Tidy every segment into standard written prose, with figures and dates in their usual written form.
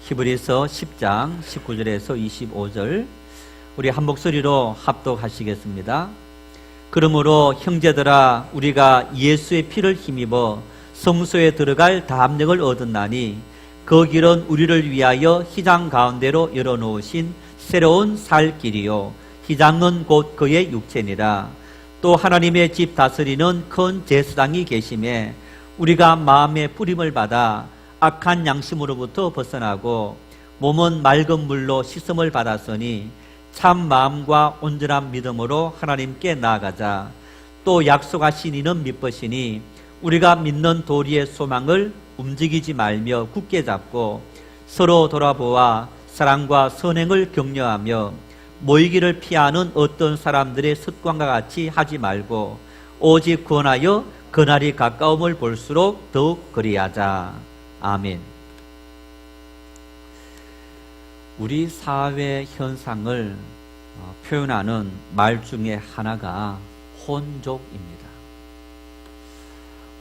히브리서 10장 19절에서 25절 우리 한 목소리로 합독하시겠습니다. 그러므로 형제들아 우리가 예수의 피를 힘입어 성소에 들어갈 담력을 얻었나니 그 길은 우리를 위하여 휘장 가운데로 열어놓으신 새로운 살 길이요 휘장은 곧 그의 육체니라. 또 하나님의 집 다스리는 큰 제사장이 계심에 우리가 마음의 뿌림을 받아 악한 양심으로부터 벗어나고 몸은 맑은 물로 씻음을 받았으니 참 마음과 온전한 믿음으로 하나님께 나아가자. 또 약속하신 이는 믿으시니 우리가 믿는 도리의 소망을 움직이지 말며 굳게 잡고 서로 돌아보아 사랑과 선행을 격려하며 모이기를 피하는 어떤 사람들의 습관과 같이 하지 말고 오직 구원하여 그날이 가까움을 볼수록 더욱 그리하자. 아멘. 우리 사회 현상을 표현하는 말 중에 하나가 혼족입니다.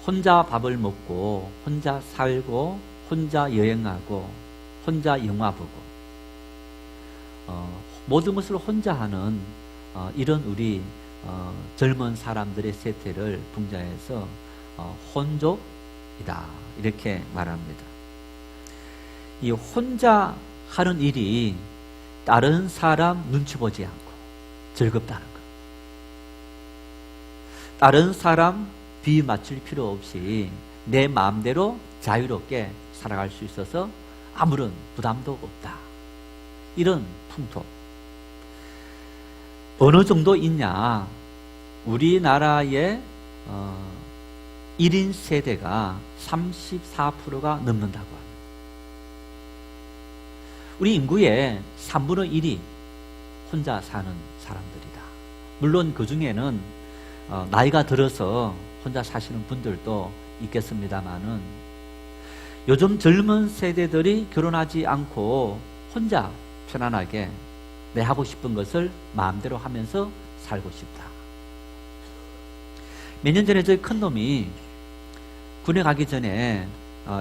혼자 밥을 먹고 혼자 살고 혼자 여행하고 혼자 영화 보고 모든 것을 혼자 하는 이런 우리 젊은 사람들의 세태를 풍자해서 혼족이다 이렇게 말합니다. 이 혼자 하는 일이 다른 사람 눈치 보지 않고 즐겁다는 것. 다른 사람 비위 맞출 필요 없이 내 마음대로 자유롭게 살아갈 수 있어서 아무런 부담도 없다. 이런 풍토. 어느 정도 있냐? 우리나라의 1인 세대가 34%가 넘는다고 합니다. 우리 인구의 3분의 1이 혼자 사는 사람들이다. 물론 그 중에는 나이가 들어서 혼자 사시는 분들도 있겠습니다만은 요즘 젊은 세대들이 결혼하지 않고 혼자 편안하게 내 하고 싶은 것을 마음대로 하면서 살고 싶다. 몇 년 전에 저희 큰놈이 군에 가기 전에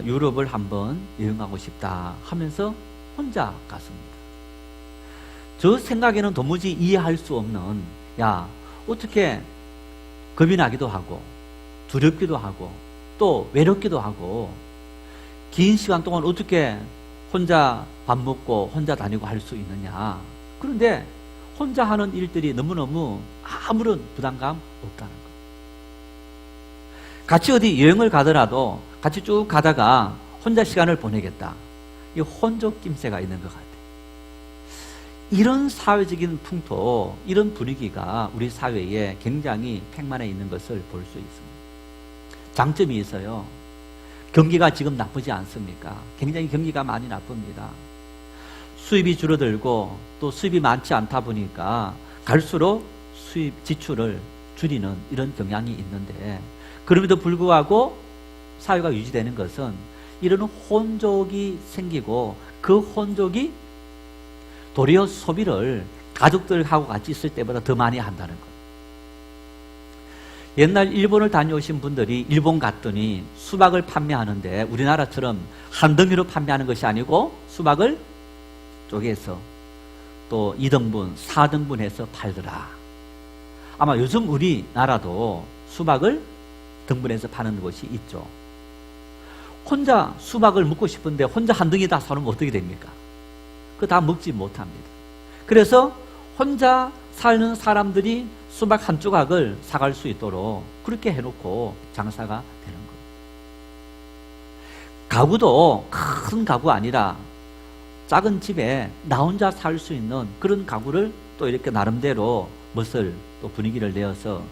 유럽을 한번 여행하고 싶다 하면서 혼자 갔습니다. 저 생각에는 도무지 이해할 수 없는, 야, 어떻게 겁이 나기도 하고 두렵기도 하고 또 외롭기도 하고 긴 시간 동안 어떻게 혼자 밥 먹고 혼자 다니고 할 수 있느냐. 그런데 혼자 하는 일들이 너무너무 아무런 부담감 없다는 거. 같이 어디 여행을 가더라도 같이 쭉 가다가 혼자 시간을 보내겠다. 이 혼족 낌새가 있는 것 같아요. 이런 사회적인 풍토, 이런 분위기가 우리 사회에 굉장히 팽만해 있는 것을 볼 수 있습니다. 장점이 있어요. 경기가 지금 나쁘지 않습니까? 굉장히 경기가 많이 나쁩니다. 수입이 줄어들고 또 수입이 많지 않다 보니까 갈수록 수입 지출을 줄이는 이런 경향이 있는데 그럼에도 불구하고 사회가 유지되는 것은 이런 혼족이 생기고 그 혼족이 도리어 소비를 가족들하고 같이 있을 때보다 더 많이 한다는 것. 옛날 일본을 다녀오신 분들이 일본 갔더니 수박을 판매하는데 우리나라처럼 한 덩이로 판매하는 것이 아니고 수박을 쪼개서 또 2등분, 4등분 해서 팔더라. 아마 요즘 우리나라도 수박을 등분해서 파는 곳이 있죠. 혼자 수박을 먹고 싶은데 혼자 한 덩이 다 사놓으면 어떻게 됩니까? 그거 다 먹지 못합니다. 그래서 혼자 사는 사람들이 수박 한 조각을 사갈 수 있도록 그렇게 해놓고 장사가 되는 거예요. 가구도 큰 가구 아니라 작은 집에 나 혼자 살 수 있는 그런 가구를 또 이렇게 나름대로 멋을 또 분위기를 내어서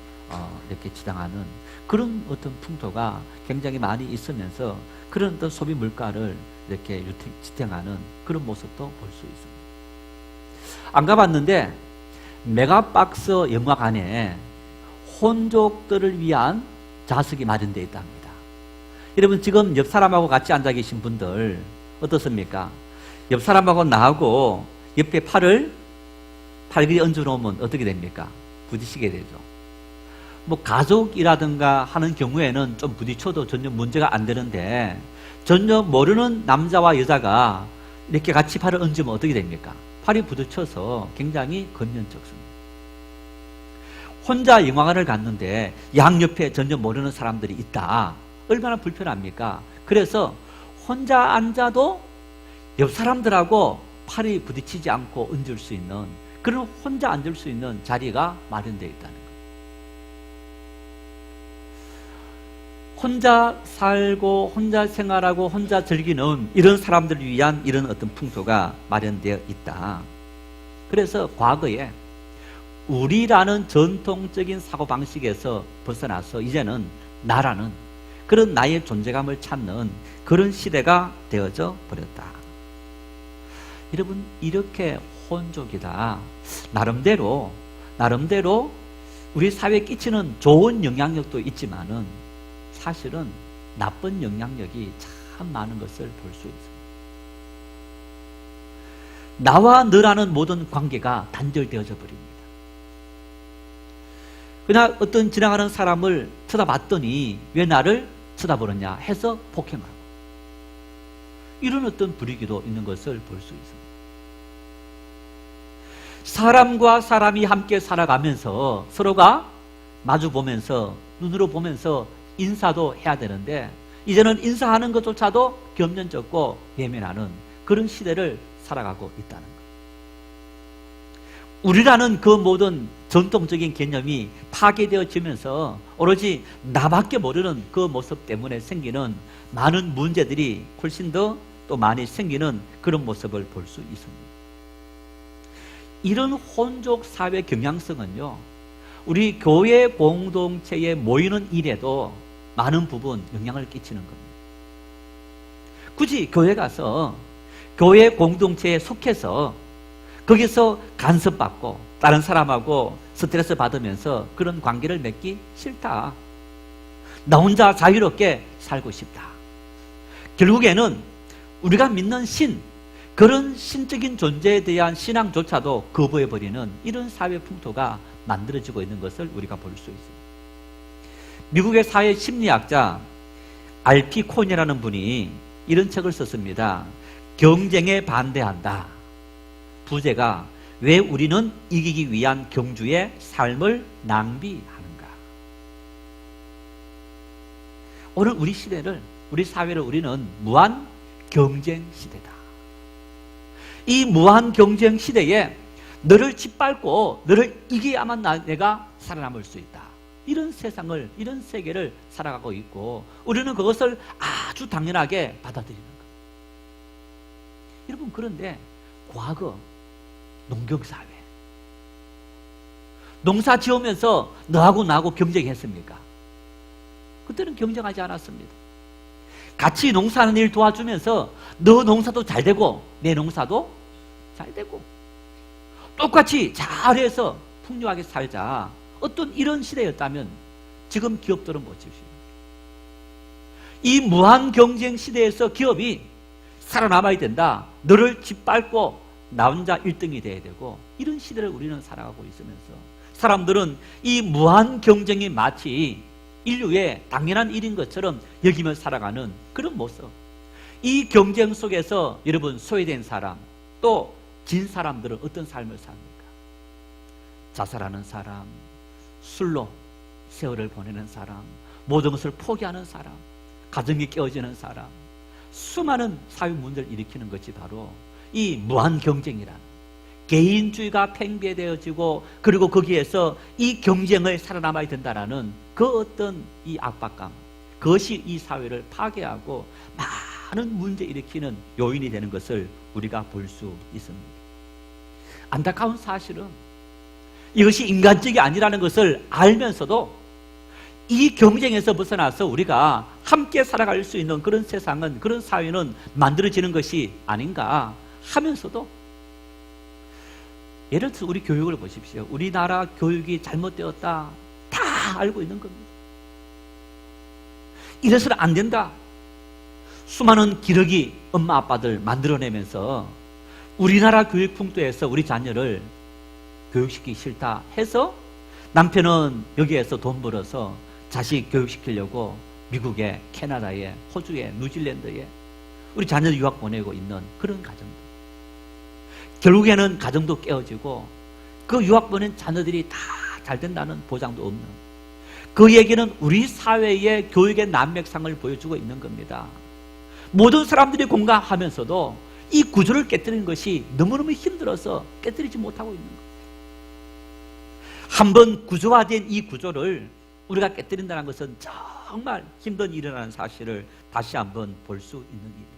이렇게 지당하는 그런 어떤 풍토가 굉장히 많이 있으면서 그런 어떤 소비 물가를 이렇게 지탱하는 그런 모습도 볼 수 있습니다. 안 가봤는데 메가박스 영화관에 혼족들을 위한 좌석이 마련되어 있답니다. 여러분 지금 옆 사람하고 같이 앉아 계신 분들 어떻습니까? 옆 사람하고 나하고 옆에 팔을 팔길이 얹어 놓으면 어떻게 됩니까? 부딪히게 되죠. 뭐 가족이라든가 하는 경우에는 좀 부딪혀도 전혀 문제가 안 되는데 전혀 모르는 남자와 여자가 이렇게 같이 팔을 얹으면 어떻게 됩니까? 팔이 부딪혀서 굉장히 건면적습니다. 혼자 영화관을 갔는데 양옆에 전혀 모르는 사람들이 있다. 얼마나 불편합니까? 그래서 혼자 앉아도 옆 사람들하고 팔이 부딪히지 않고 얹을 수 있는 그런 혼자 앉을 수 있는 자리가 마련되어 있다는 거예요. 혼자 살고 혼자 생활하고 혼자 즐기는 이런 사람들을 위한 이런 어떤 풍토가 마련되어 있다. 그래서 과거에 우리라는 전통적인 사고방식에서 벗어나서 이제는 나라는 그런 나의 존재감을 찾는 그런 시대가 되어져 버렸다. 여러분, 이렇게 혼족이다. 나름대로 우리 사회에 끼치는 좋은 영향력도 있지만은 사실은 나쁜 영향력이 참 많은 것을 볼 수 있습니다. 나와 너라는 모든 관계가 단절되어져 버립니다. 그냥 어떤 지나가는 사람을 쳐다봤더니 왜 나를 쳐다보느냐 해서 폭행하고 이런 어떤 분위기도 있는 것을 볼 수 있습니다. 사람과 사람이 함께 살아가면서 서로가 마주 보면서 눈으로 보면서 인사도 해야 되는데 이제는 인사하는 것조차도 겸연쩍고 예민하는 그런 시대를 살아가고 있다는 거예요. 우리라는 그 모든 전통적인 개념이 파괴되어지면서 오로지 나밖에 모르는 그 모습 때문에 생기는 많은 문제들이 훨씬 더 또 많이 생기는 그런 모습을 볼 수 있습니다. 이런 혼족 사회 경향성은요, 우리 교회 공동체에 모이는 일에도 많은 부분 영향을 끼치는 겁니다. 굳이 교회 가서 교회 공동체에 속해서 거기서 간섭받고 다른 사람하고 스트레스 받으면서 그런 관계를 맺기 싫다. 나 혼자 자유롭게 살고 싶다. 결국에는 우리가 믿는 신, 그런 신적인 존재에 대한 신앙조차도 거부해버리는 이런 사회 풍토가 만들어지고 있는 것을 우리가 볼 수 있습니다. 미국의 사회 심리학자 R.P. 콘이라는 분이 이런 책을 썼습니다. 경쟁에 반대한다. 부제가 왜 우리는 이기기 위한 경주의 삶을 낭비하는가? 오늘 우리 시대를, 우리 사회를 우리는 무한 경쟁 시대다. 이 무한 경쟁 시대에 너를 짓밟고 너를 이겨야만 내가 살아남을 수 있다. 이런 세상을, 이런 세계를 살아가고 있고 우리는 그것을 아주 당연하게 받아들이는 거예요. 여러분, 그런데 과거 농경사회, 농사 지으면서 너하고 나하고 경쟁했습니까? 그때는 경쟁하지 않았습니다. 같이 농사하는 일 도와주면서 너 농사도 잘 되고 내 농사도 잘 되고 똑같이 잘해서 풍요하게 살자. 어떤 이런 시대였다면 지금 기업들은 보십시오. 이 무한 경쟁 시대에서 기업이 살아남아야 된다. 너를 짓밟고 나 혼자 1등이 돼야 되고 이런 시대를 우리는 살아가고 있으면서 사람들은 이 무한 경쟁이 마치 인류의 당연한 일인 것처럼 여기며 살아가는 그런 모습. 이 경쟁 속에서 여러분, 소외된 사람, 또 진 사람들은 어떤 삶을 삽니까? 자살하는 사람, 술로 세월을 보내는 사람, 모든 것을 포기하는 사람, 가정이 깨어지는 사람, 수많은 사회 문제를 일으키는 것이 바로 이 무한 경쟁이라는, 개인주의가 팽배되어지고 그리고 거기에서 이 경쟁을 살아남아야 된다라는 그 어떤 이 압박감, 그것이 이 사회를 파괴하고 많은 문제 일으키는 요인이 되는 것을 우리가 볼 수 있습니다. 안타까운 사실은 이것이 인간적이 아니라는 것을 알면서도 이 경쟁에서 벗어나서 우리가 함께 살아갈 수 있는 그런 세상은, 그런 사회는 만들어지는 것이 아닌가 하면서도, 예를 들어서 우리 교육을 보십시오. 우리나라 교육이 잘못되었다 다 알고 있는 겁니다. 이래서는 안 된다. 수많은 기러기 엄마 아빠들 만들어내면서 우리나라 교육 풍토에서 우리 자녀를 교육시키기 싫다 해서 남편은 여기에서 돈 벌어서 자식 교육시키려고 미국에, 캐나다에, 호주에, 뉴질랜드에 우리 자녀들 유학 보내고 있는 그런 가정들. 결국에는 가정도 깨어지고 그 유학 보낸 자녀들이 다 잘 된다는 보장도 없는, 그 얘기는 우리 사회의 교육의 난맥상을 보여주고 있는 겁니다. 모든 사람들이 공감하면서도 이 구조를 깨뜨리는 것이 너무너무 힘들어서 깨뜨리지 못하고 있는 거예요. 한번 구조화된 이 구조를 우리가 깨뜨린다는 것은 정말 힘든 일이라는 사실을 다시 한번 볼 수 있는 일입니다.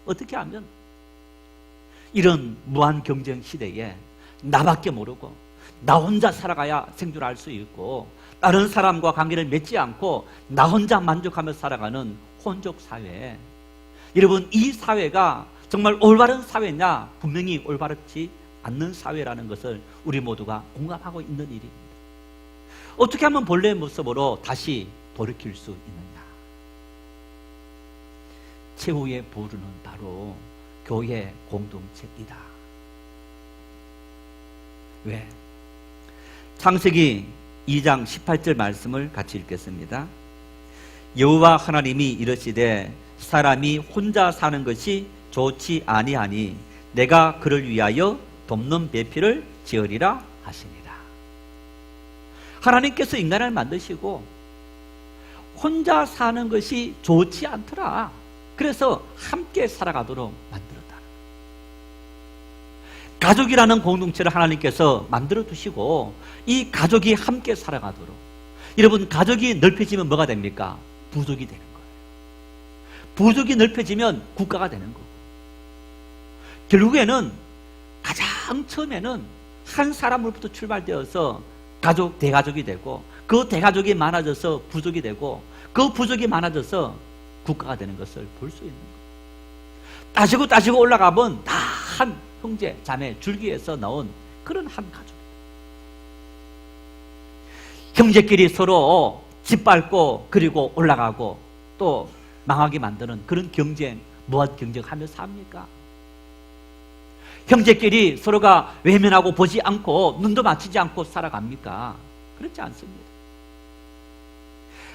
어떻게 하면 이런 무한 경쟁 시대에 나밖에 모르고 나 혼자 살아가야 생존할 수 있고 다른 사람과 관계를 맺지 않고 나 혼자 만족하며 살아가는 혼족 사회, 여러분 이 사회가 정말 올바른 사회냐? 분명히 올바르지 않는 사회라는 것을 우리 모두가 공감하고 있는 일입니다. 어떻게 하면 본래의 모습으로 다시 돌이킬 수 있느냐? 최후의 보루는 바로 교회 공동체이다. 왜? 창세기 2장 18절 말씀을 같이 읽겠습니다. 여호와 하나님이 이르시되 사람이 혼자 사는 것이 좋지 아니하니 내가 그를 위하여 돕는 배필을 지으리라 하시니라. 하나님께서 인간을 만드시고 혼자 사는 것이 좋지 않더라. 그래서 함께 살아가도록 만들었다. 가족이라는 공동체를 하나님께서 만들어 두시고 이 가족이 함께 살아가도록, 여러분 가족이 넓혀지면 뭐가 됩니까? 부족이 되는 거예요. 부족이 넓혀지면 국가가 되는 거고, 결국에는 가장 처음에는 한 사람으로부터 출발되어서 가족, 대가족이 되고 그 대가족이 많아져서 부족이 되고 그 부족이 많아져서 국가가 되는 것을 볼 수 있는 거예요. 따지고 올라가면 다 한 형제, 자매, 줄기에서 나온 그런 한 가족입니다. 형제끼리 서로 짓밟고 그리고 올라가고 또 망하게 만드는 그런 경쟁, 무한 경쟁하며 삽니까? 형제끼리 서로가 외면하고 보지 않고 눈도 맞추지 않고 살아갑니까? 그렇지 않습니다.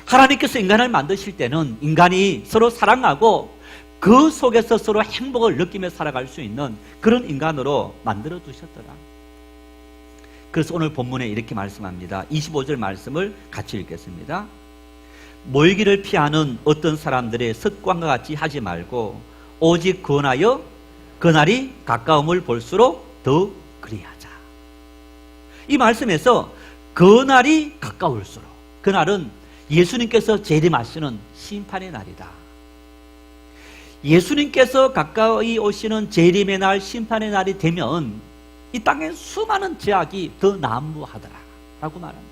하나님께서 인간을 만드실 때는 인간이 서로 사랑하고 그 속에서 서로 행복을 느끼며 살아갈 수 있는 그런 인간으로 만들어 두셨더라. 그래서 오늘 본문에 이렇게 말씀합니다. 25절 말씀을 같이 읽겠습니다. 모이기를 피하는 어떤 사람들의 습관과 같이 하지 말고 오직 권하여 그날이 가까움을 볼수록 더 그리하자. 이 말씀에서 그날이 가까울수록, 그날은 예수님께서 재림하시는 심판의 날이다. 예수님께서 가까이 오시는 재림의 날, 심판의 날이 되면 이 땅에 수많은 죄악이 더 난무하더라 라고 말합니다.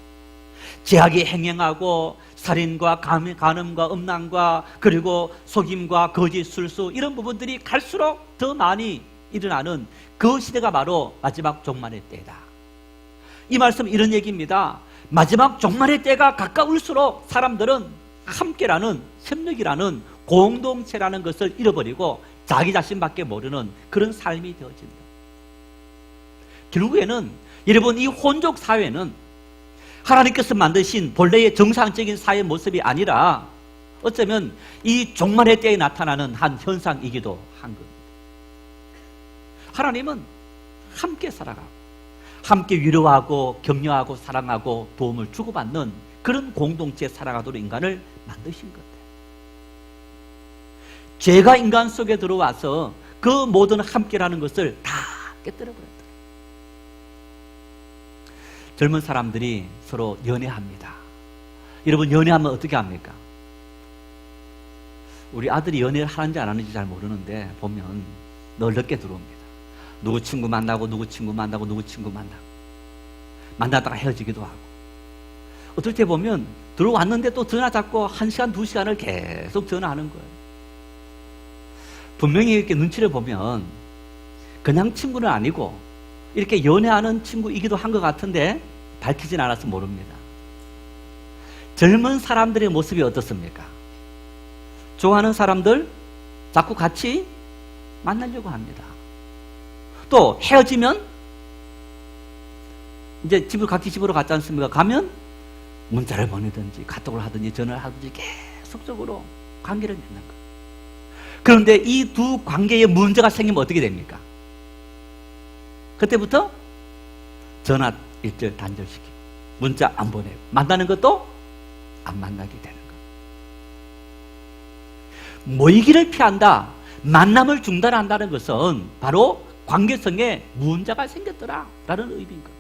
죄악이 행행하고 살인과 간음과 음란과 그리고 속임과 거짓 술수, 이런 부분들이 갈수록 더 많이 일어나는 그 시대가 바로 마지막 종말의 때다. 이 말씀 이런 얘기입니다. 마지막 종말의 때가 가까울수록 사람들은 함께라는, 협력이라는, 공동체라는 것을 잃어버리고 자기 자신밖에 모르는 그런 삶이 되어진다. 결국에는 여러분 이 혼족 사회는 하나님께서 만드신 본래의 정상적인 사회 모습이 아니라 어쩌면 이 종말의 때에 나타나는 한 현상이기도 한 겁니다. 하나님은 함께 살아가고 함께 위로하고 격려하고 사랑하고 도움을 주고받는 그런 공동체에 살아가도록 인간을 만드신 것. 죄가 인간 속에 들어와서 그 모든 함께라는 것을 다 깨뜨려버렸다. 젊은 사람들이 서로 연애합니다. 여러분 연애하면 어떻게 합니까? 우리 아들이 연애를 하는지 안 하는지 잘 모르는데 보면 늘 늦게 들어옵니다. 누구 친구 만나고 누구 친구 만나고 누구 친구 만나고 만나다가 헤어지기도 하고, 어떨 때 보면 들어왔는데 또 전화 잡고 1시간 2시간을 계속 전화하는 거예요. 분명히 이렇게 눈치를 보면 그냥 친구는 아니고 이렇게 연애하는 친구이기도 한 것 같은데 밝히진 않아서 모릅니다. 젊은 사람들의 모습이 어떻습니까? 좋아하는 사람들 자꾸 같이 만나려고 합니다. 또 헤어지면 이제 같이 집으로 갔지 않습니까? 가면 문자를 보내든지 카톡을 하든지 전화를 하든지 계속적으로 관계를 맺는 거예요. 그런데 이 두 관계에 문제가 생기면 어떻게 됩니까? 그때부터 전화 일절 단절시키고 문자 안 보내고 만나는 것도 안 만나게 되는 것. 모이기를 피한다, 만남을 중단한다는 것은 바로 관계성에 문제가 생겼더라라는 의미인 거예요.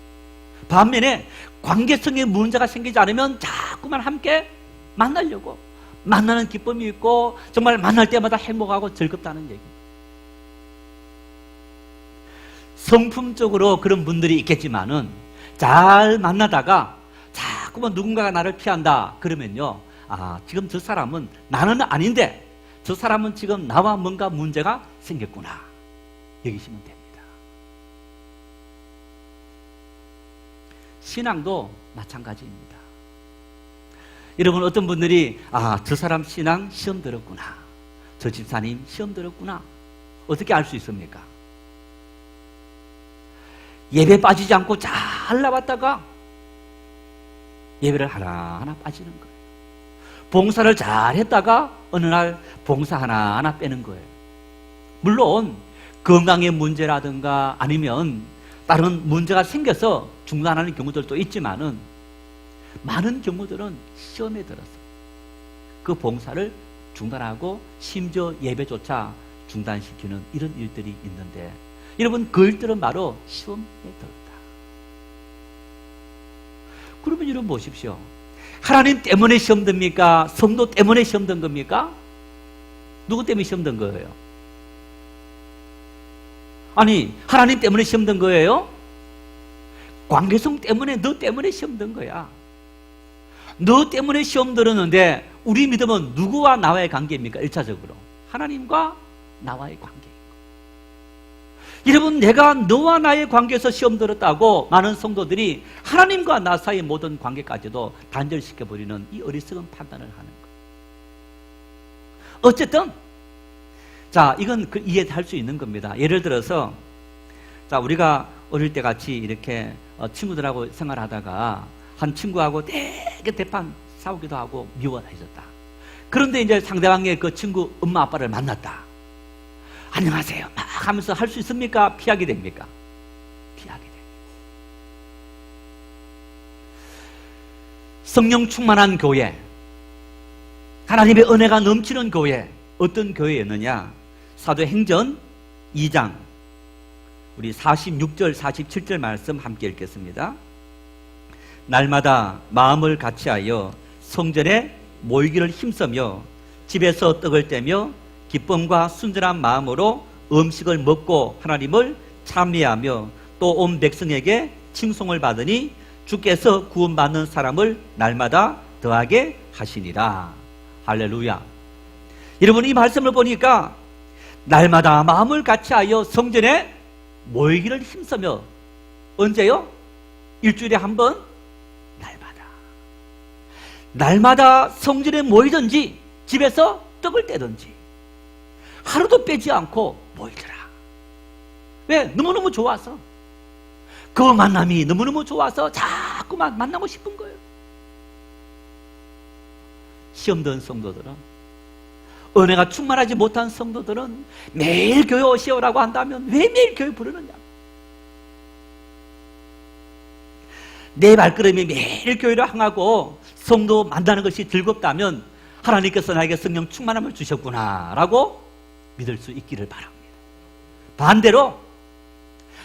반면에 관계성에 문제가 생기지 않으면 자꾸만 함께 만나려고, 만나는 기쁨이 있고 정말 만날 때마다 행복하고 즐겁다는 얘기입니다. 성품적으로 그런 분들이 있겠지만은 잘 만나다가 자꾸만 누군가가 나를 피한다 그러면요, 지금 저 사람은 나는 아닌데 저 사람은 지금 나와 뭔가 문제가 생겼구나 여기시면 됩니다. 신앙도 마찬가지입니다. 여러분, 어떤 분들이 저 사람 신앙 시험 들었구나, 저 집사님 시험 들었구나, 어떻게 알 수 있습니까? 예배 빠지지 않고 잘 나왔다가 예배를 하나하나 빠지는 거예요. 봉사를 잘 했다가 어느 날 봉사 하나하나 빼는 거예요. 물론 건강의 문제라든가 아니면 다른 문제가 생겨서 중단하는 경우들도 있지만은 많은 경우들은 시험에 들어서 그 봉사를 중단하고 심지어 예배조차 중단시키는 이런 일들이 있는데, 여러분, 그 일들은 바로 시험에 들었다. 그러면 여러분 보십시오. 하나님 때문에 시험 듭니까? 성도 때문에 시험 든 겁니까? 누구 때문에 시험 든 거예요? 아니, 하나님 때문에 시험 든 거예요? 관계성 때문에, 너 때문에 시험 든 거야. 너 때문에 시험 들었는데 우리 믿음은 누구와 나와의 관계입니까? 1차적으로 하나님과 나와의 관계. 여러분, 내가 너와 나의 관계에서 시험 들었다고 많은 성도들이 하나님과 나 사이의 모든 관계까지도 단절시켜버리는 이 어리석은 판단을 하는 거예요. 어쨌든 이건 이해할 수 있는 겁니다. 예를 들어서 우리가 어릴 때 같이 이렇게 친구들하고 생활하다가 한 친구하고 되게 대판 싸우기도 하고 미워해졌다. 그런데 이제 상대방의 그 친구 엄마 아빠를 만났다. 안녕하세요 막 하면서 할 수 있습니까? 피하게 됩니까? 피하게 됩니다. 성령 충만한 교회, 하나님의 은혜가 넘치는 교회, 어떤 교회였느냐? 사도행전 2장 우리 46절 47절 말씀 함께 읽겠습니다. 날마다 마음을 같이하여 성전에 모이기를 힘쓰며 집에서 떡을 떼며 기쁨과 순전한 마음으로 음식을 먹고 하나님을 찬미하며 또 온 백성에게 칭송을 받으니 주께서 구원받는 사람을 날마다 더하게 하시니라. 할렐루야. 여러분, 이 말씀을 보니까 날마다 마음을 같이하여 성전에 모이기를 힘쓰며, 언제요? 일주일에 한 번? 날마다 성전에 모이든지 집에서 떡을 떼든지 하루도 빼지 않고 모이더라. 왜? 너무너무 좋아서, 그 만남이 너무너무 좋아서 자꾸만 만나고 싶은 거예요. 시험 든 성도들은, 은혜가 충만하지 못한 성도들은 매일 교회 오시오라고 한다면 왜 매일 교회 부르느냐? 내 발걸음이 매일 교회를 향하고 성도 만나는 것이 즐겁다면 하나님께서 나에게 성령 충만함을 주셨구나 라고 믿을 수 있기를 바랍니다. 반대로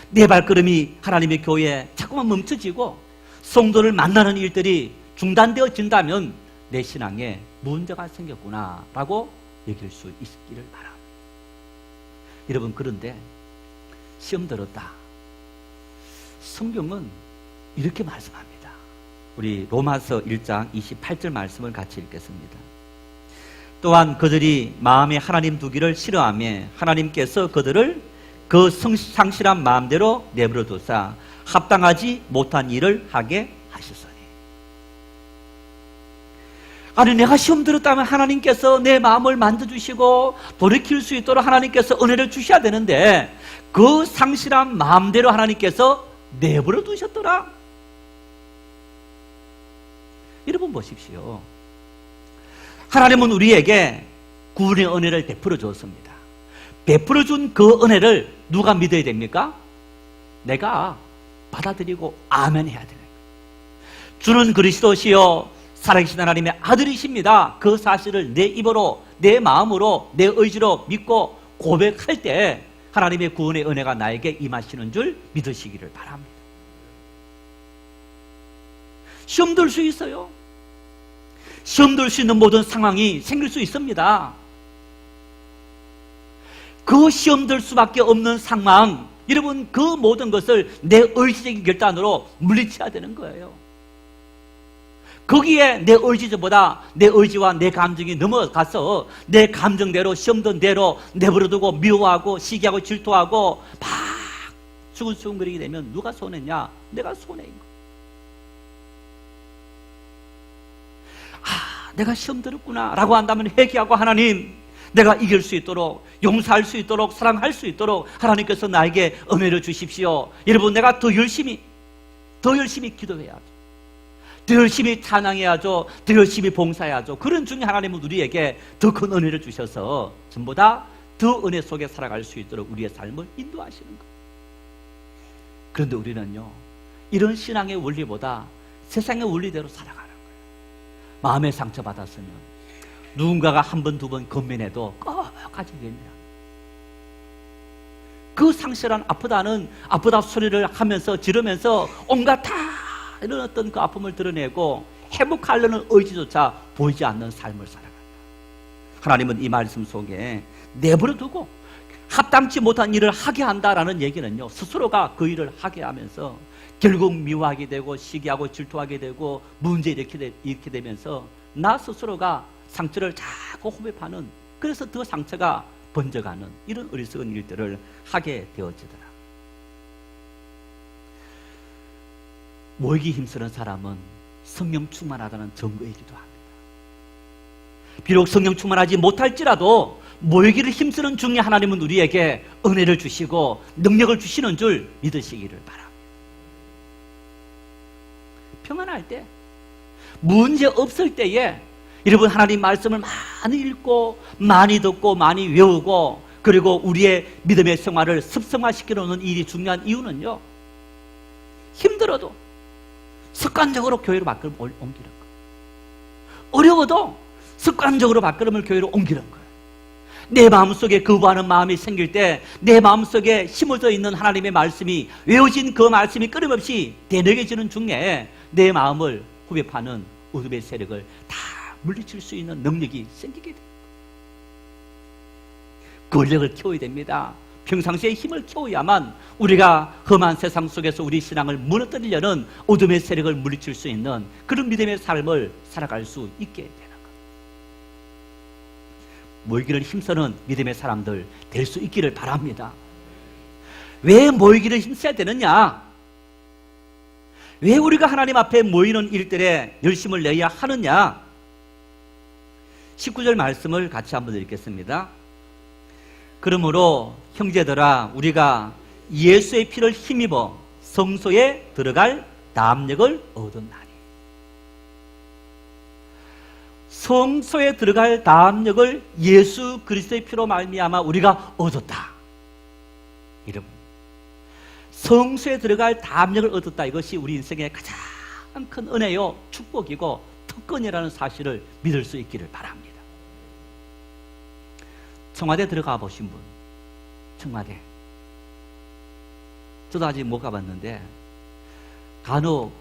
내 발걸음이 하나님의 교회에 자꾸만 멈춰지고 성도를 만나는 일들이 중단되어진다면 내 신앙에 문제가 생겼구나 라고 여길 수 있기를 바랍니다. 여러분, 그런데 시험 들었다. 성경은 이렇게 말씀합니다. 우리 로마서 1장 28절 말씀을 같이 읽겠습니다. 또한 그들이 마음에 하나님 두기를 싫어하며 하나님께서 그들을 그 상실한 마음대로 내버려 두사 합당하지 못한 일을 하게 하셨으니. 아니, 내가 시험 들었다면 하나님께서 내 마음을 만져주시고 돌이킬 수 있도록 하나님께서 은혜를 주셔야 되는데 그 상실한 마음대로 하나님께서 내버려 두셨더라. 여러분 보십시오. 하나님은 우리에게 구원의 은혜를 베풀어 주었습니다. 베풀어 준 그 은혜를 누가 믿어야 됩니까? 내가 받아들이고 아멘 해야 되는 거예요. 주는 그리스도시요 살아계신 하나님의 아들이십니다. 그 사실을 내 입으로, 내 마음으로, 내 의지로 믿고 고백할 때 하나님의 구원의 은혜가 나에게 임하시는 줄 믿으시기를 바랍니다. 시험 들 수 있어요. 시험 들 수 있는 모든 상황이 생길 수 있습니다. 그 시험 들 수밖에 없는 상황, 여러분 그 모든 것을 내 의지적인 결단으로 물리쳐야 되는 거예요. 거기에 내 의지보다 내 의지와 내 감정이 넘어가서 내 감정대로 시험 든 대로 내버려두고 미워하고 시기하고 질투하고 막 수근수근거리게 되면 누가 손해냐? 내가 손해인 거예요. 내가 시험 들었구나 라고 한다면 회개하고 하나님 내가 이길 수 있도록 용서할 수 있도록 사랑할 수 있도록 하나님께서 나에게 은혜를 주십시오. 여러분 내가 더 열심히 기도해야죠. 더 열심히 찬양해야죠. 더 열심히 봉사해야죠. 그런 중에 하나님은 우리에게 더 큰 은혜를 주셔서 전보다 더 은혜 속에 살아갈 수 있도록 우리의 삶을 인도하시는 거예요. 그런데 우리는요 이런 신앙의 원리보다 세상의 원리대로 살아가는 거예요. 마음에 상처받았으면 누군가가 한 번, 두 번 건면해도 꼭 가지게 됩니다. 그 상실한 아프다 소리를 하면서 지르면서 온갖 다 이런 어떤 그 아픔을 드러내고 회복하려는 의지조차 보이지 않는 삶을 살아간다. 하나님은 이 말씀 속에 내버려두고 합당치 못한 일을 하게 한다라는 얘기는요 스스로가 그 일을 하게 하면서 결국 미워하게 되고 시기하고 질투하게 되고 문제 일으키게 되면서 나 스스로가 상처를 자꾸 호흡하는, 그래서 더 상처가 번져가는 이런 어리석은 일들을 하게 되어지더라. 모이기 힘쓰는 사람은 성령 충만하다는 증거이기도 합니다. 비록 성령 충만하지 못할지라도 모이기를 힘쓰는 중에 하나님은 우리에게 은혜를 주시고 능력을 주시는 줄 믿으시기를 바랍니다. 평안할 때, 문제 없을 때에 여러분 하나님 말씀을 많이 읽고 많이 듣고 많이 외우고 그리고 우리의 믿음의 생활을 습성화시켜 놓는 일이 중요한 이유는요 힘들어도 습관적으로 교회로 발걸음을 옮기는 거예요. 어려워도 습관적으로 발걸음을 교회로 옮기는 거예요. 내 마음속에 거부하는 마음이 생길 때 내 마음속에 심어져 있는 하나님의 말씀이, 외워진 그 말씀이 끊임없이 되뇌겨지는 중에 내 마음을 후벼파는 어둠의 세력을 다 물리칠 수 있는 능력이 생기게 돼요. 권력을 키워야 됩니다. 평상시에 힘을 키워야만 우리가 험한 세상 속에서 우리 신앙을 무너뜨리려는 어둠의 세력을 물리칠 수 있는 그런 믿음의 삶을 살아갈 수 있게 되는 것. 모이기를 힘쓰는 믿음의 사람들 될 수 있기를 바랍니다. 왜 모이기를 힘써야 되느냐? 왜 우리가 하나님 앞에 모이는 일들에 열심을 내야 하느냐? 19절 말씀을 같이 한번 읽겠습니다. 그러므로 형제들아 우리가 예수의 피를 힘입어 성소에 들어갈 담력을 얻었나니. 성소에 들어갈 담력을 예수 그리스도의 피로 말미암아 우리가 얻었다. 여러분, 성소에 들어갈 담력을 얻었다. 이것이 우리 인생의 가장 큰 은혜요 축복이고 특권이라는 사실을 믿을 수 있기를 바랍니다. 청와대 들어가 보신 분, 청와대. 저도 아직 못 가봤는데 간혹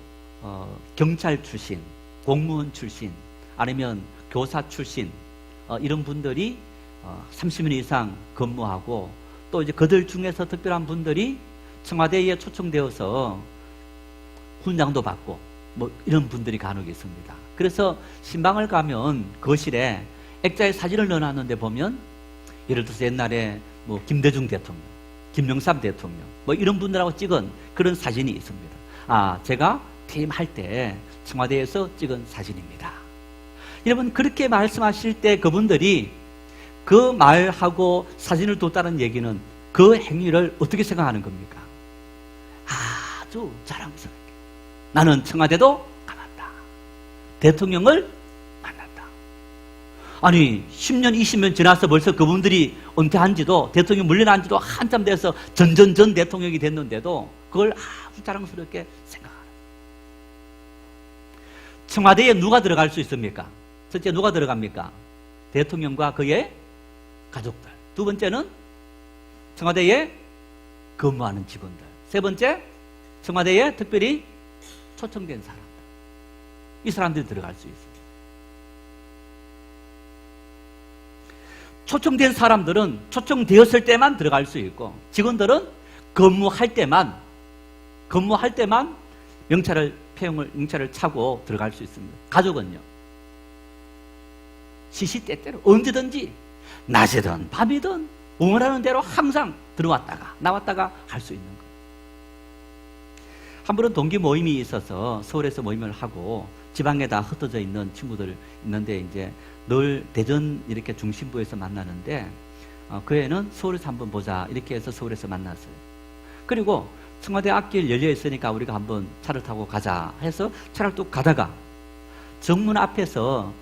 경찰 출신, 공무원 출신, 아니면 교사 출신 이런 분들이 30년 이상 근무하고 또 이제 그들 중에서 특별한 분들이 청와대에 초청되어서 훈장도 받고 뭐 이런 분들이 간혹 있습니다. 그래서 신방을 가면 거실에 액자에 사진을 넣어놨는데 보면 예를 들어서 옛날에 뭐 김대중 대통령, 김영삼 대통령 뭐 이런 분들하고 찍은 그런 사진이 있습니다. 아, 제가 퇴임할 때 청와대에서 찍은 사진입니다. 여러분, 그렇게 말씀하실 때 그분들이 그 말하고 사진을 뒀다는 얘기는 그 행위를 어떻게 생각하는 겁니까? 아주 자랑스럽게 나는 청와대도 가봤다. 대통령을 만났다. 아니 10년 20년 지나서 벌써 그분들이 은퇴한 지도, 대통령 물러난 지도 한참 돼서 전 대통령이 됐는데도 그걸 아주 자랑스럽게 생각하는. 청와대에 누가 들어갈 수 있습니까? 첫째, 누가 들어갑니까? 대통령과 그의 가족들. 두 번째는 청와대에 근무하는 직원들. 세 번째, 청와대에 특별히 초청된 사람들. 이 사람들이 들어갈 수 있습니다. 초청된 사람들은 초청되었을 때만 들어갈 수 있고, 직원들은 근무할 때만 명찰을 차고 들어갈 수 있습니다. 가족은요, 시시때때로 언제든지 낮이든 밤이든 원하는 대로 항상 들어왔다가 나왔다가 할 수 있는 거예요. 한 번은 동기 모임이 있어서 서울에서 모임을 하고 지방에 다 흩어져 있는 친구들 있는데 이제 늘 대전 이렇게 중심부에서 만나는데 그 애는 서울에서 한번 보자 이렇게 해서 서울에서 만났어요. 그리고 청와대 앞길 열려 있으니까 우리가 한번 차를 타고 가자 해서 차를 또 가다가 정문 앞에서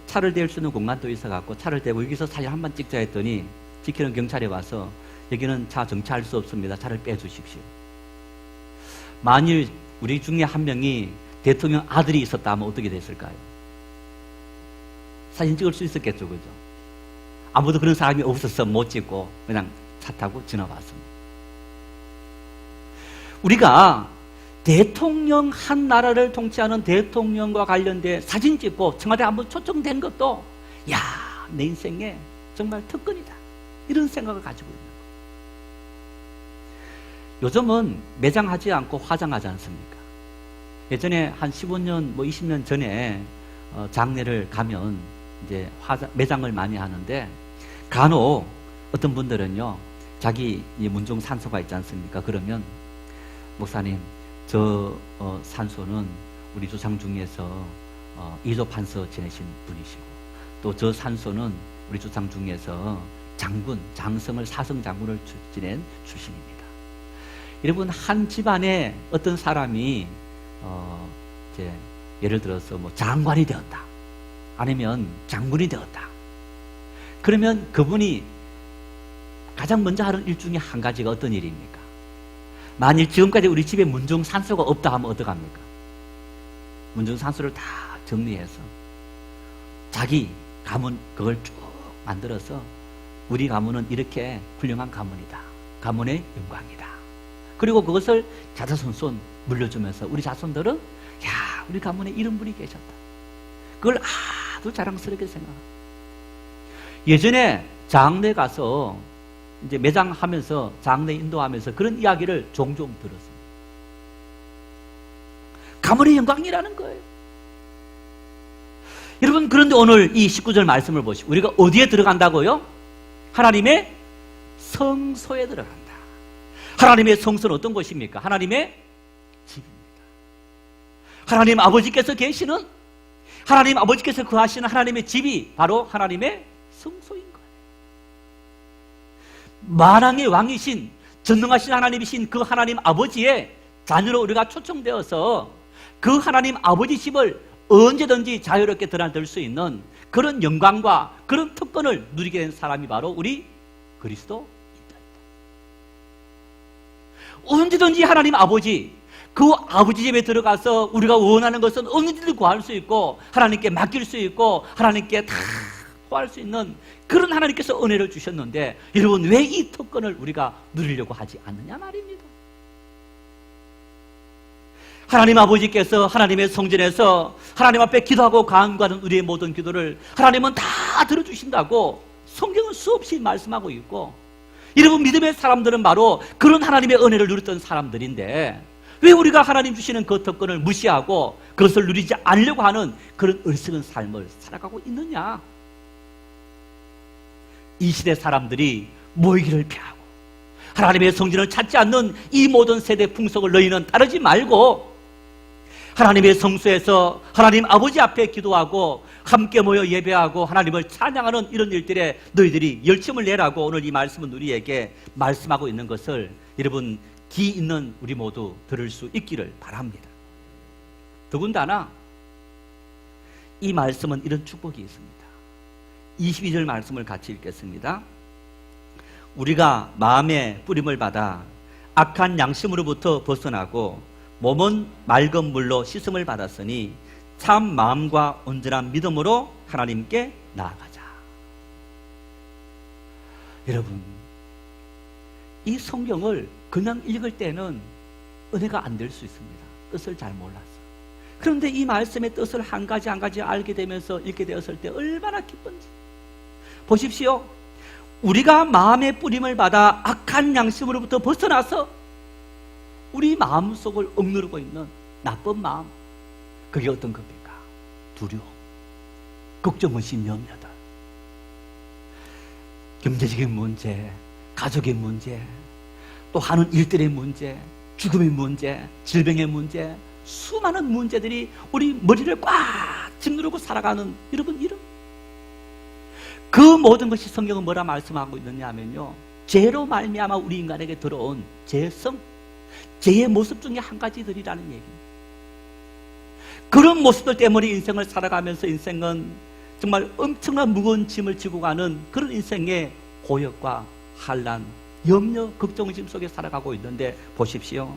차를 대울 수 있는 공간도 있어갖고 차를 대고 여기서 사진 한번 찍자 했더니 지키는 경찰이 와서 여기는 차 정차할 수 없습니다. 차를 빼주십시오. 만일 우리 중에 한 명이 대통령 아들이 있었다면 어떻게 됐을까요? 사진 찍을 수 있었겠죠, 그죠? 아무도 그런 사람이 없어서 못 찍고 그냥 차 타고 지나갔습니다. 우리가 대통령 한 나라를 통치하는 대통령과 관련된 사진 찍고 청와대 한번 초청된 것도 야, 내 인생에 정말 특권이다 이런 생각을 가지고 있는 거예요. 요즘은 매장하지 않고 화장하지 않습니까? 예전에 한 15년, 20년 전에 장례를 가면 이제 매장을 많이 하는데 간혹 어떤 분들은요, 자기 문종 산소가 있지 않습니까? 그러면 목사님, 저 산소는 우리 조상 중에서 이조 판서 지내신 분이시고 또 저 산소는 우리 조상 중에서 장군, 장성을 사성 장군을 지낸 출신입니다. 여러분, 한 집안에 어떤 사람이 이제 예를 들어서 뭐 장관이 되었다, 아니면 장군이 되었다. 그러면 그분이 가장 먼저 하는 일 중에 한 가지가 어떤 일입니까? 만일 지금까지 우리 집에 문중산소가 없다 하면 어떡합니까? 문중산소를 다 정리해서 자기 가문 그걸 쭉 만들어서 우리 가문은 이렇게 훌륭한 가문이다, 가문의 영광이다. 그리고 그것을 자자손손 물려주면서 우리 자손들은 야, 우리 가문에 이런 분이 계셨다, 그걸 아주 자랑스럽게 생각합니다. 예전에 장례 가서 이제 매장하면서 장례 인도하면서 그런 이야기를 종종 들었습니다. 가문의 영광이라는 거예요. 여러분, 그런데 오늘 이 19절 말씀을 보시고 우리가 어디에 들어간다고요? 하나님의 성소에 들어간다. 하나님의 성소는 어떤 곳입니까? 하나님의 집입니다. 하나님 아버지께서 계시는, 하나님 아버지께서 거하시는 하나님의 집이 바로 하나님의 성소인 거예요. 만왕의 왕이신 전능하신 하나님이신 그 하나님 아버지의 자녀로 우리가 초청되어서 그 하나님 아버지 집을 언제든지 자유롭게 드나들 수 있는 그런 영광과 그런 특권을 누리게 된 사람이 바로 우리 그리스도입니다. 언제든지 하나님 아버지, 그 아버지 집에 들어가서 우리가 원하는 것은 언제든지 구할 수 있고 하나님께 맡길 수 있고 하나님께 다 구할 수 있는 그런 하나님께서 은혜를 주셨는데, 여러분, 왜 이 특권을 우리가 누리려고 하지 않느냐 말입니다. 하나님 아버지께서 하나님의 성전에서 하나님 앞에 기도하고 간구하는 우리의 모든 기도를 하나님은 다 들어주신다고 성경은 수없이 말씀하고 있고, 여러분, 믿음의 사람들은 바로 그런 하나님의 은혜를 누렸던 사람들인데 왜 우리가 하나님 주시는 그 특권을 무시하고 그것을 누리지 않으려고 하는 그런 어리석은 삶을 살아가고 있느냐? 이 시대 사람들이 모이기를 피하고 하나님의 성전을 찾지 않는 이 모든 세대 풍속을 너희는 따르지 말고 하나님의 성소에서 하나님 아버지 앞에 기도하고 함께 모여 예배하고 하나님을 찬양하는 이런 일들에 너희들이 열심을 내라고 오늘 이 말씀은 우리에게 말씀하고 있는 것을 여러분, 귀 있는 우리 모두 들을 수 있기를 바랍니다. 더군다나 이 말씀은 이런 축복이 있습니다. 22절 말씀을 같이 읽겠습니다. 우리가 마음의 뿌림을 받아 악한 양심으로부터 벗어나고 몸은 맑은 물로 씻음을 받았으니 참 마음과 온전한 믿음으로 하나님께 나아가자. 여러분, 이 성경을 그냥 읽을 때는 은혜가 안 될 수 있습니다. 뜻을 잘 몰라서. 그런데 이 말씀의 뜻을 한 가지 한 가지 알게 되면서 읽게 되었을 때 얼마나 기쁜지. 보십시오. 우리가 마음의 뿌림을 받아 악한 양심으로부터 벗어나서 우리 마음속을 억누르고 있는 나쁜 마음, 그게 어떤 겁니까? 두려움, 걱정, 의심, 염려들, 경제적인 문제, 가족의 문제, 또 하는 일들의 문제, 죽음의 문제, 질병의 문제, 수많은 문제들이 우리 머리를 꽉 짓누르고 살아가는 여러분, 이름, 그 모든 것이 성경은 뭐라 말씀하고 있느냐 하면요, 죄로 말미암아 우리 인간에게 들어온 죄성, 죄의 모습 중에 한 가지들이라는 얘기입니다. 그런 모습들 때문에 인생을 살아가면서 인생은 정말 엄청난 무거운 짐을 지고 가는 그런 인생의 고역과 환난, 염려, 걱정, 의심 속에 살아가고 있는데, 보십시오.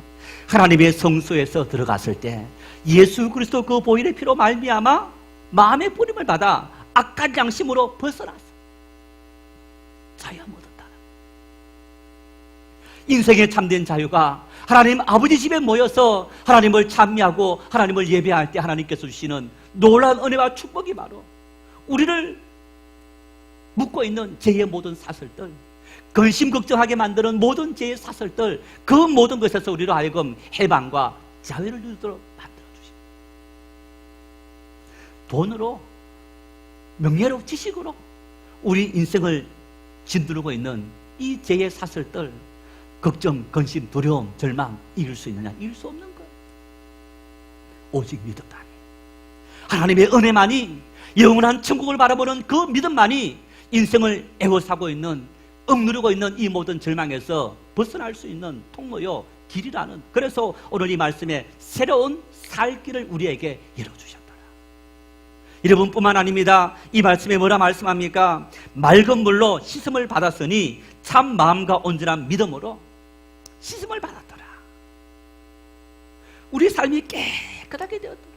하나님의 성소에서 들어갔을 때 예수 그리스도 그 보혈의 피로 말미암아 마음의 뿌림을 받아 악한 양심으로 벗어났어. 자유함 얻었다. 인생의 참된 자유가 하나님 아버지 집에 모여서 하나님을 찬미하고 하나님을 예배할 때 하나님께서 주시는 놀라운 은혜와 축복이 바로 우리를 묶고 있는 죄의 모든 사슬들, 근심 걱정하게 만드는 모든 죄의 사슬들, 그 모든 것에서 우리로 하여금 해방과 자유를 누리도록 만들어주십니다. 돈으로, 명예로, 지식으로 우리 인생을 짓누르고 있는 이 죄의 사슬들, 걱정, 근심, 두려움, 절망 이길 수 있느냐? 이길 수 없는 거예요. 오직 믿음만이, 하나님의 은혜만이, 영원한 천국을 바라보는 그 믿음만이 인생을 애워싸고 있는, 억누르고 있는 이 모든 절망에서 벗어날 수 있는 통로요, 길이라는, 그래서 오늘 이 말씀에 새로운 살 길을 우리에게 열어주셨더라. 여러분뿐만 아닙니다. 이 말씀에 뭐라 말씀합니까? 맑은 물로 씻음을 받았으니 참 마음과 온전한 믿음으로 씻음을 받았더라. 우리 삶이 깨끗하게 되었더라.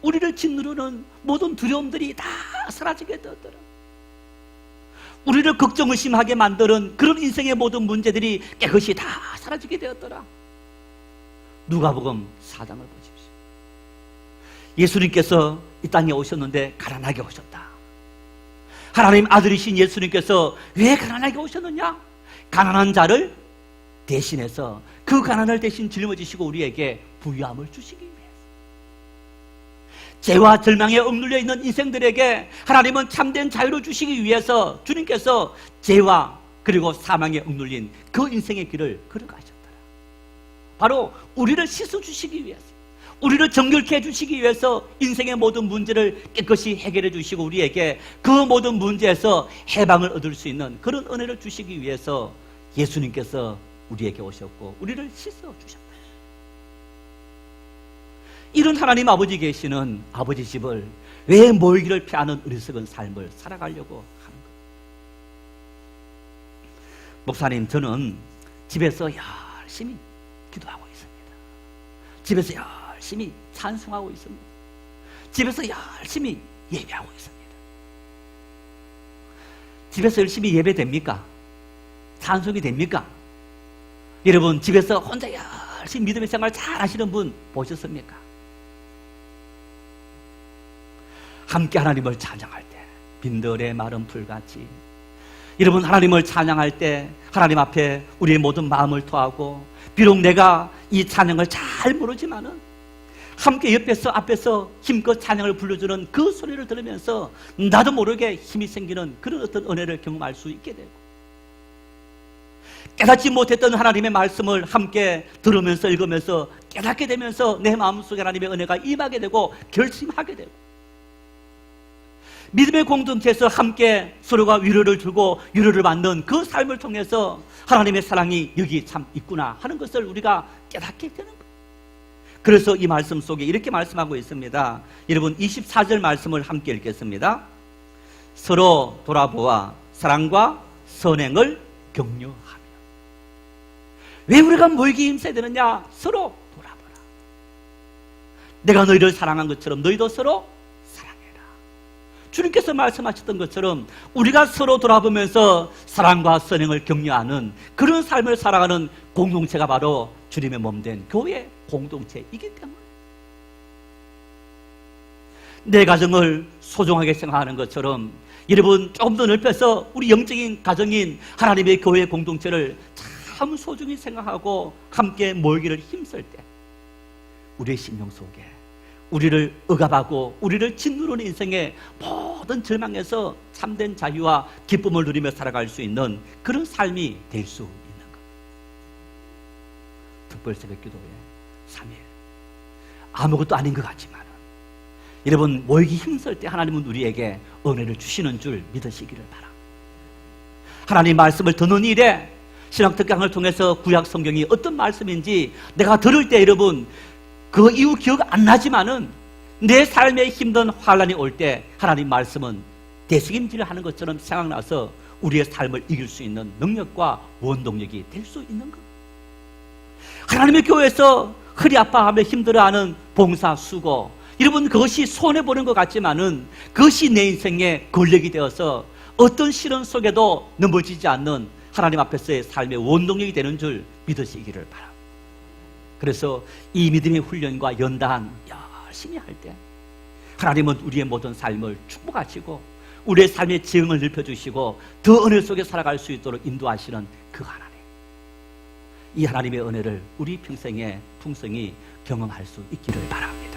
우리를 짓누르는 모든 두려움들이 다 사라지게 되었더라. 우리를 걱정 의심하게 만드는 그런 인생의 모든 문제들이 깨끗이 다 사라지게 되었더라. 누가복음 4장을 보십시오. 예수님께서 이 땅에 오셨는데 가난하게 오셨다. 하나님 아들이신 예수님께서 왜 가난하게 오셨느냐? 가난한 자를 대신해서 그 가난을 대신 짊어지시고 우리에게 부유함을 주시기 위해서, 죄와 절망에 억눌려 있는 인생들에게 하나님은 참된 자유를 주시기 위해서 주님께서 죄와 그리고 사망에 억눌린 그 인생의 길을 걸어가셨더라. 바로 우리를 씻어주시기 위해서, 우리를 정결케 해주시기 위해서 인생의 모든 문제를 깨끗이 해결해 주시고 우리에게 그 모든 문제에서 해방을 얻을 수 있는 그런 은혜를 주시기 위해서 예수님께서 우리에게 오셨고 우리를 씻어주셨다. 이런 하나님 아버지 계시는 아버지 집을 왜 모이기를 피하는 어리석은 삶을 살아가려고 하는 것. 목사님, 저는 집에서 열심히 기도하고 있습니다. 집에서 열심히 찬송하고 있습니다. 집에서 열심히 예배하고 있습니다. 집에서 열심히 예배 됩니까? 찬송이 됩니까? 여러분, 집에서 혼자 열심히 믿음의 생활 잘 하시는 분 보셨습니까? 함께 하나님을 찬양할 때 빈들의 마른 풀같이, 여러분, 하나님을 찬양할 때 하나님 앞에 우리의 모든 마음을 토하고, 비록 내가 이 찬양을 잘 모르지만은 함께 옆에서 앞에서 힘껏 찬양을 불러주는 그 소리를 들으면서 나도 모르게 힘이 생기는 그런 어떤 은혜를 경험할 수 있게 되고, 깨닫지 못했던 하나님의 말씀을 함께 들으면서 읽으면서 깨닫게 되면서 내 마음속에 하나님의 은혜가 임하게 되고 결심하게 되고, 믿음의 공동체에서 함께 서로가 위로를 주고 위로를 받는 그 삶을 통해서 하나님의 사랑이 여기 참 있구나 하는 것을 우리가 깨닫게 되는 거예요. 그래서 이 말씀 속에 이렇게 말씀하고 있습니다. 여러분, 24절 말씀을 함께 읽겠습니다. 서로 돌아보아 사랑과 선행을 격려하며. 왜 우리가 모이기 힘써야 되느냐? 서로 돌아보라. 내가 너희를 사랑한 것처럼 너희도 서로 사랑해라. 주님께서 말씀하셨던 것처럼 우리가 서로 돌아보면서 사랑과 선행을 격려하는 그런 삶을 살아가는 공동체가 바로 주님의 몸된 교회 공동체이기 때문에 내 가정을 소중하게 생각하는 것처럼 여러분 조금 더 넓혀서 우리 영적인 가정인 하나님의 교회 공동체를 참 소중히 생각하고 함께 모이기를 힘쓸 때 우리의 심령 속에 우리를 억압하고 우리를 짓누르는 인생의 모든 절망에서 참된 자유와 기쁨을 누리며 살아갈 수 있는 그런 삶이 될 수 있는 것. 특별 새벽 기도회 3일 아무것도 아닌 것 같지만 여러분 모이기 힘쓸 때 하나님은 우리에게 은혜를 주시는 줄 믿으시기를 바랍니다. 하나님 말씀을 듣는 일에 신학특강을 통해서 구약 성경이 어떤 말씀인지 내가 들을 때 여러분 그 이후 기억 안 나지만은 내 삶에 힘든 환란이 올 때 하나님 말씀은 대책임질을 하는 것처럼 생각나서 우리의 삶을 이길 수 있는 능력과 원동력이 될 수 있는 것. 하나님의 교회에서 허리 아파하며 힘들어하는 봉사 수고 여러분 그것이 손해보는 것 같지만은 그것이 내 인생의 권력이 되어서 어떤 시련 속에도 넘어지지 않는 하나님 앞에서의 삶의 원동력이 되는 줄 믿으시기를 바랍니다. 그래서 이 믿음의 훈련과 연단 열심히 할 때 하나님은 우리의 모든 삶을 축복하시고 우리의 삶의 지형을 넓혀주시고 더 은혜 속에 살아갈 수 있도록 인도하시는 그 하나님, 이 하나님의 은혜를 우리 평생에 풍성히 경험할 수 있기를 바랍니다.